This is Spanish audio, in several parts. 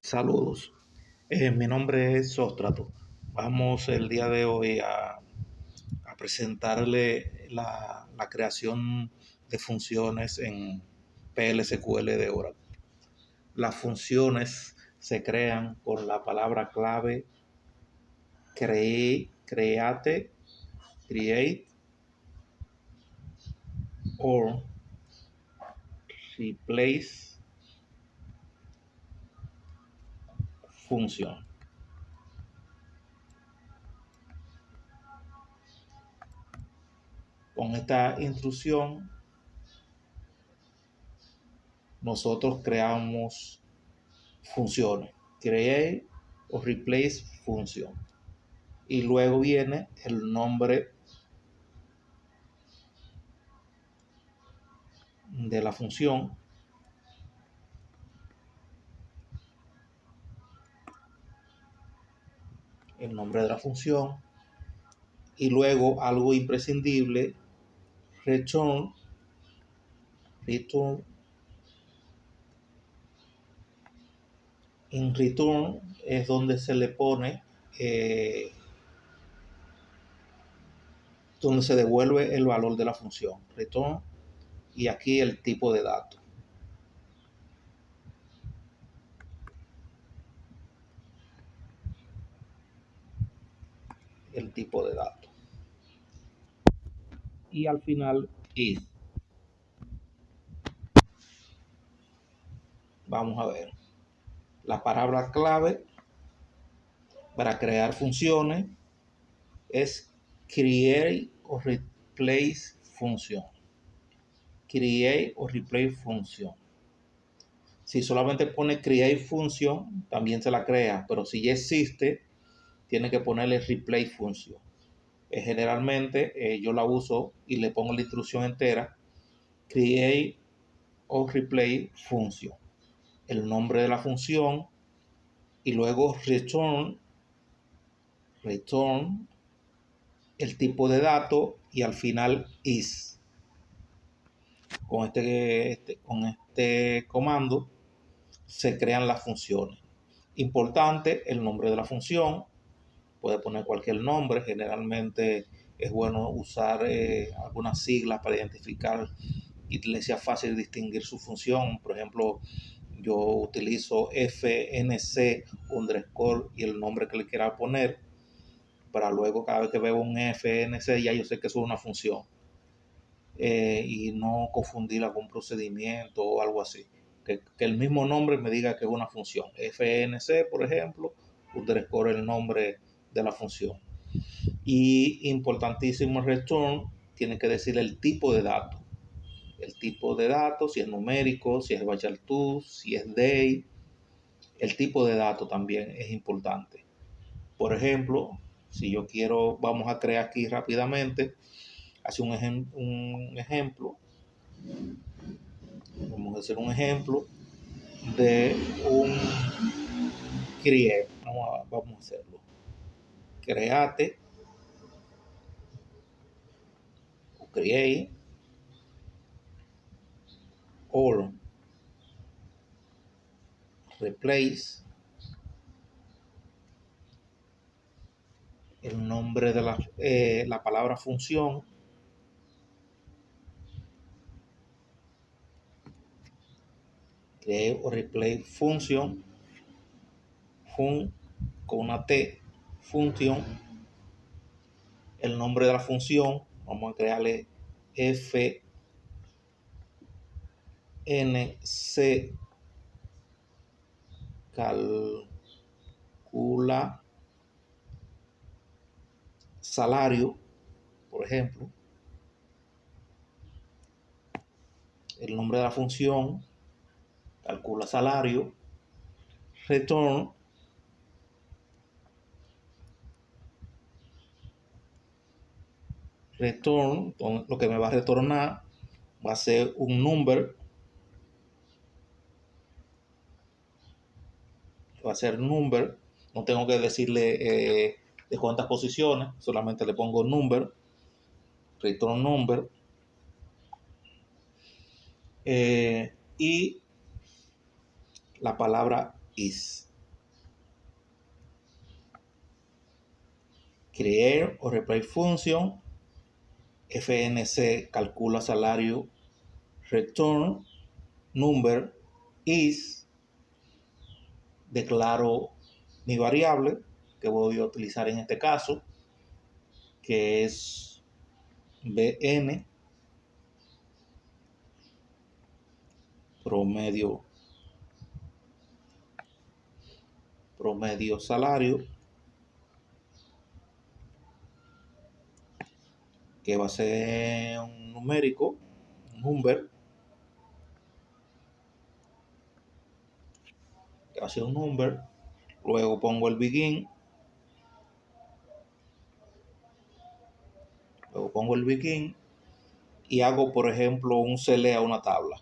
Saludos, mi nombre es Sóstrato. Vamos el día de hoy a presentarle la creación de funciones en PLSQL de Oracle. Las funciones se crean con la palabra clave create, or replace función. Con esta instrucción nosotros creamos funciones, create o replace función. Y luego viene el nombre de la función, el nombre de la función, y luego algo imprescindible, return. En return es donde se le pone, donde se devuelve el valor de la función, return, y aquí el tipo de datos. El tipo de datos. Y al final is. Vamos a ver. La palabra clave para crear funciones es create o replace función. Create o replace función. Si solamente pone create función, también se la crea, pero si ya existe, tiene que ponerle replace función. Generalmente yo la uso y le pongo la instrucción entera, create o replace función, el nombre de la función y luego return el tipo de dato y al final is. Con este comando se crean las funciones. Importante, el nombre de la función. Puede poner cualquier nombre. Generalmente es bueno usar algunas siglas para identificar y le sea fácil distinguir su función. Por ejemplo, yo utilizo FNC underscore y el nombre que le quiera poner, para luego cada vez que veo un FNC ya yo sé que eso es una función, y no confundirla con un procedimiento o algo así. Que el mismo nombre me diga que es una función. FNC, por ejemplo, underscore el nombre de la función. Y importantísimo, return tiene que decir el tipo de datos. El tipo de datos, si es numérico, si es bachar2, si es day. El tipo de datos también es importante. Por ejemplo, si yo quiero, vamos a crear aquí rápidamente, hace un ejemplo. Vamos a hacer un ejemplo de un create. Vamos a hacerlo. Create o create or replace el nombre de la palabra función, create o replace función, con una T, función, el nombre de la función, vamos a crearle FNC calcula salario, por ejemplo, el nombre de la función, calcula salario, return, lo que me va a retornar va a ser un number, no tengo que decirle de cuántas posiciones, solamente le pongo number, return number, y la palabra is. Create o replace function. FNC calcula salario. Return number is. Declaro mi variable que voy a utilizar en este caso, que es BN promedio salario, que va a ser un numérico, un number, que va a ser un number. Luego pongo el begin. Y hago, por ejemplo, un select a una tabla.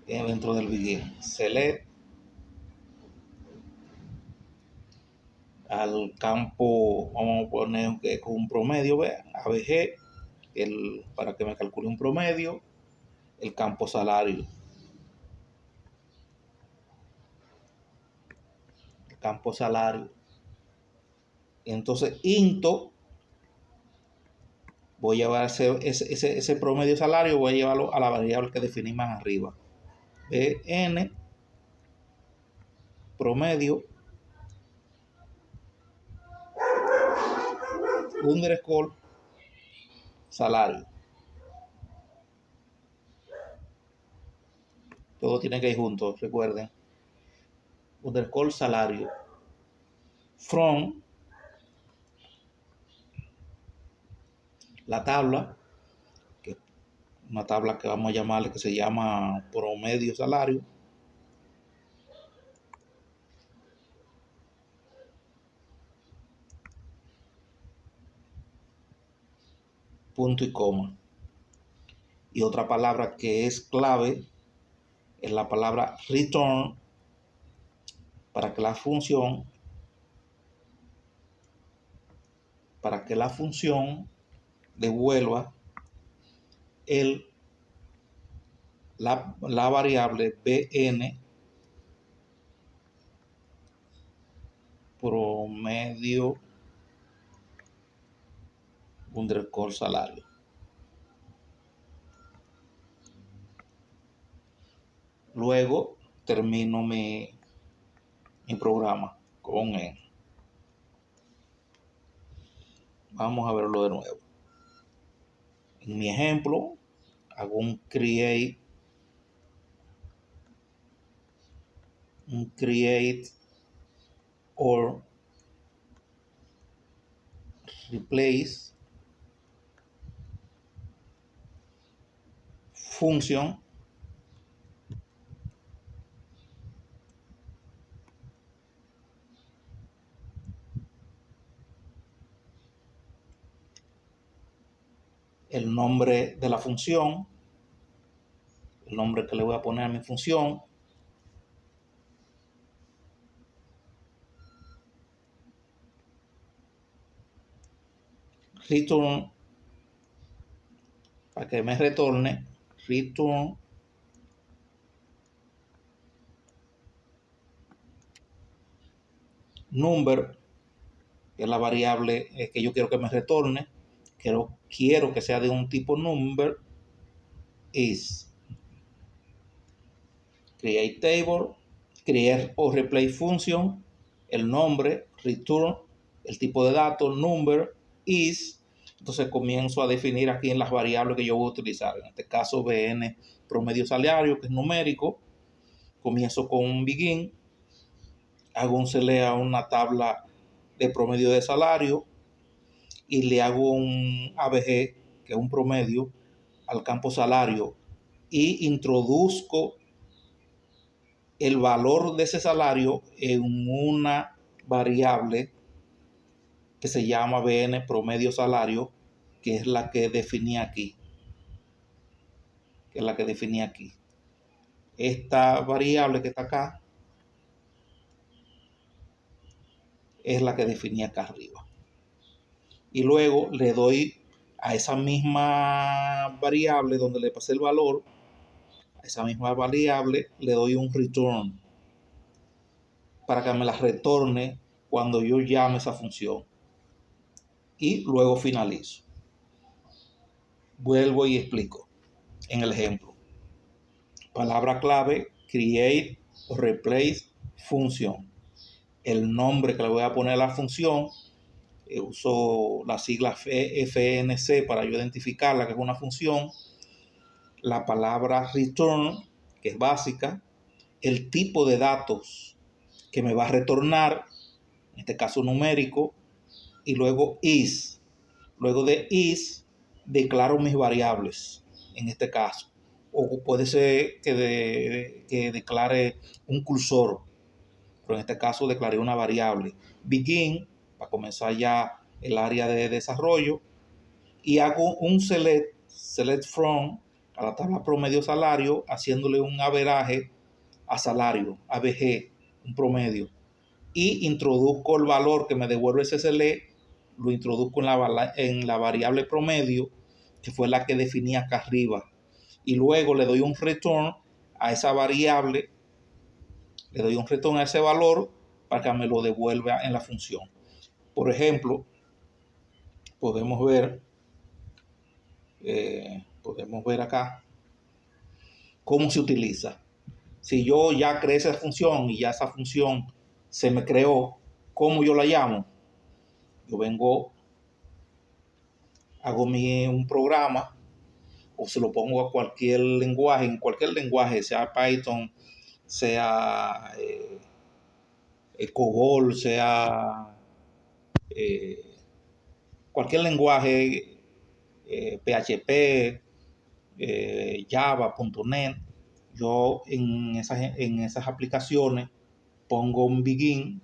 Dentro del begin, select al campo, vamos a poner que con un promedio, vean, ABG, para que me calcule un promedio, el campo salario. Y entonces into, voy a llevar ese promedio salario, voy a llevarlo a la variable que definí más arriba. BN promedio underscore salario. Todo tiene que ir junto, recuerden. Underscore salario. From la tabla, que una tabla que vamos a llamarle, que se llama promedio salario. Punto y coma. Y otra palabra que es clave es la palabra return, para que la función devuelva la variable BN promedio underscore salario. Luego termino mi programa con él. Vamos a verlo de nuevo. En mi ejemplo, hago un create or replace function el nombre de la función, el nombre que le voy a poner a mi función, return, para que me retorne return number, que es la variable que yo quiero que me retorne. Quiero que sea de un tipo number. Is create table, create o replace function, el nombre, return, el tipo de datos, number, is. Entonces comienzo a definir aquí en las variables que yo voy a utilizar. En este caso, BN promedio salario, que es numérico. Comienzo con un begin, hago un select a una tabla de promedio de salario y le hago un ABG, que es un promedio, al campo salario, y introduzco el valor de ese salario en una variable que se llama BN promedio salario, que es la que definí aquí. Esta variable que está acá es la que definí acá arriba. Y luego le doy a esa misma variable donde le pasé el valor, a esa misma variable le doy un return para que me la retorne cuando yo llame esa función. Y luego finalizo. Vuelvo y explico en el ejemplo. Palabra clave, create o replace función. El nombre que le voy a poner a la función, uso la sigla FNC para yo identificarla, que es una función. La palabra return, que es básica. El tipo de datos que me va a retornar, en este caso numérico. Y luego is. Luego de is, declaro mis variables, en este caso. O puede ser que declare un cursor, pero en este caso declaré una variable. Begin, para comenzar ya el área de desarrollo. Y hago un select from, a la tabla promedio salario, haciéndole un averaje a salario, ABG, un promedio. Y introduzco el valor que me devuelve ese select, lo introduzco en la variable promedio, que fue la que definí acá arriba. Y luego le doy un return a esa variable, le doy un return a ese valor para que me lo devuelva en la función. Por ejemplo, podemos ver acá cómo se utiliza. Si yo ya creé esa función y ya esa función se me creó, ¿cómo yo la llamo? Yo vengo, hago un programa o se lo pongo a cualquier lenguaje, en cualquier lenguaje, sea Python, sea COBOL, sea cualquier lenguaje, PHP, Java, .NET. Yo en esas aplicaciones pongo un begin,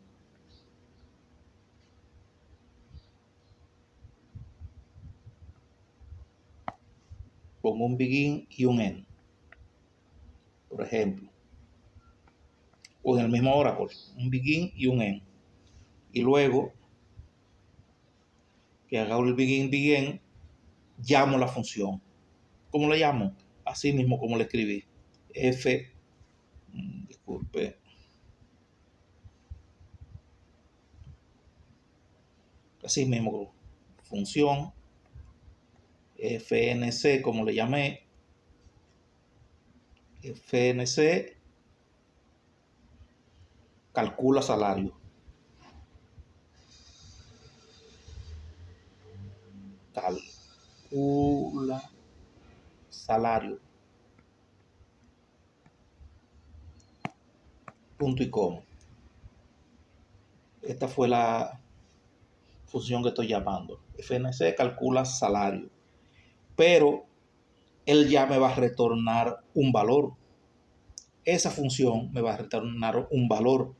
y un end, por ejemplo. O en el mismo Oracle, un begin y un end. Y luego que haga el begin, llamo la función. ¿Cómo le llamo? Así mismo como le escribí. Así mismo, función FNC, como le llamé, FNC calcula salario. Calcula salario. Punto y coma. Esta fue la función que estoy llamando. FNC calcula salario. Pero él ya me va a retornar un valor. Esa función me va a retornar un valor.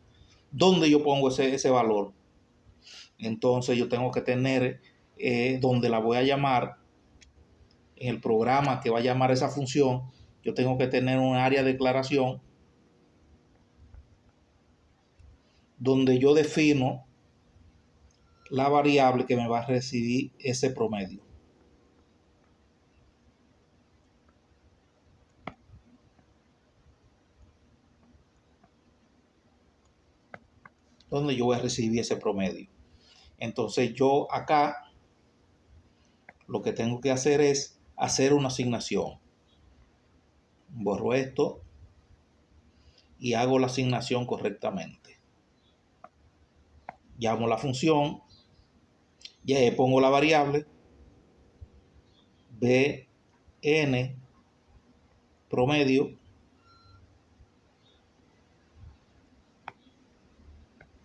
¿Dónde yo pongo ese valor? Entonces yo tengo que tener donde la voy a llamar, en el programa que va a llamar esa función, yo tengo que tener un área de declaración donde yo defino la variable que me va a recibir ese promedio. Donde yo voy a recibir ese promedio. Entonces yo acá lo que tengo que hacer es hacer una asignación. Borro esto y hago la asignación correctamente. Llamo la función, ya pongo la variable bn promedio,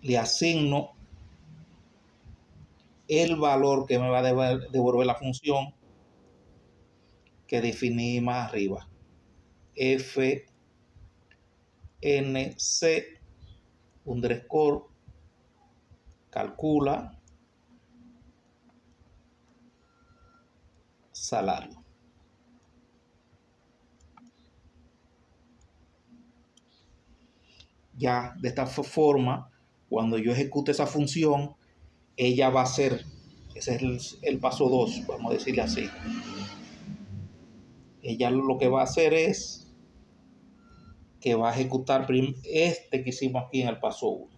le asigno el valor que me va a devolver la función que definí más arriba. FNC underscore calcula salario. Ya de esta forma, cuando yo ejecute esa función, ella va a hacer, ese es el paso 2, vamos a decirle así. Ella lo que va a hacer es que va a ejecutar este que hicimos aquí en el paso 1.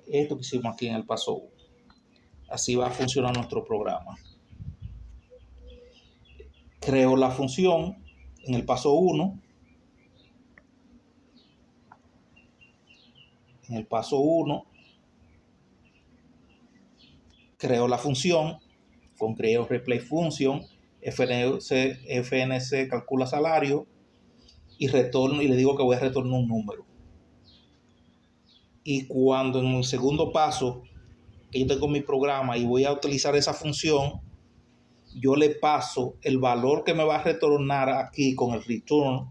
Esto que hicimos aquí en el paso 1. Así va a funcionar nuestro programa. Creo la función en el paso 1. En el paso 1 creo la función con creo replay function, FNC calcula salario y retorno, y le digo que voy a retornar un número. Y cuando en el segundo paso que yo tengo mi programa y voy a utilizar esa función, yo le paso el valor que me va a retornar aquí con el return,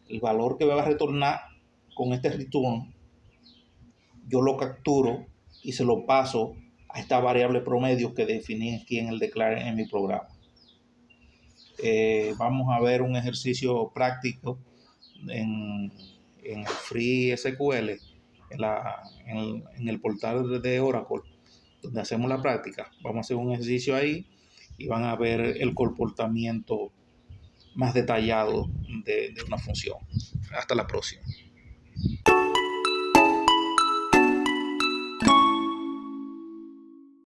el valor que me va a retornar con este return, yo lo capturo y se lo paso a esta variable promedio que definí aquí en el declare en mi programa. Vamos a ver un ejercicio práctico en el Free SQL, en el portal de Oracle, donde hacemos la práctica. Vamos a hacer un ejercicio ahí y van a ver el comportamiento más detallado de una función. Hasta la próxima.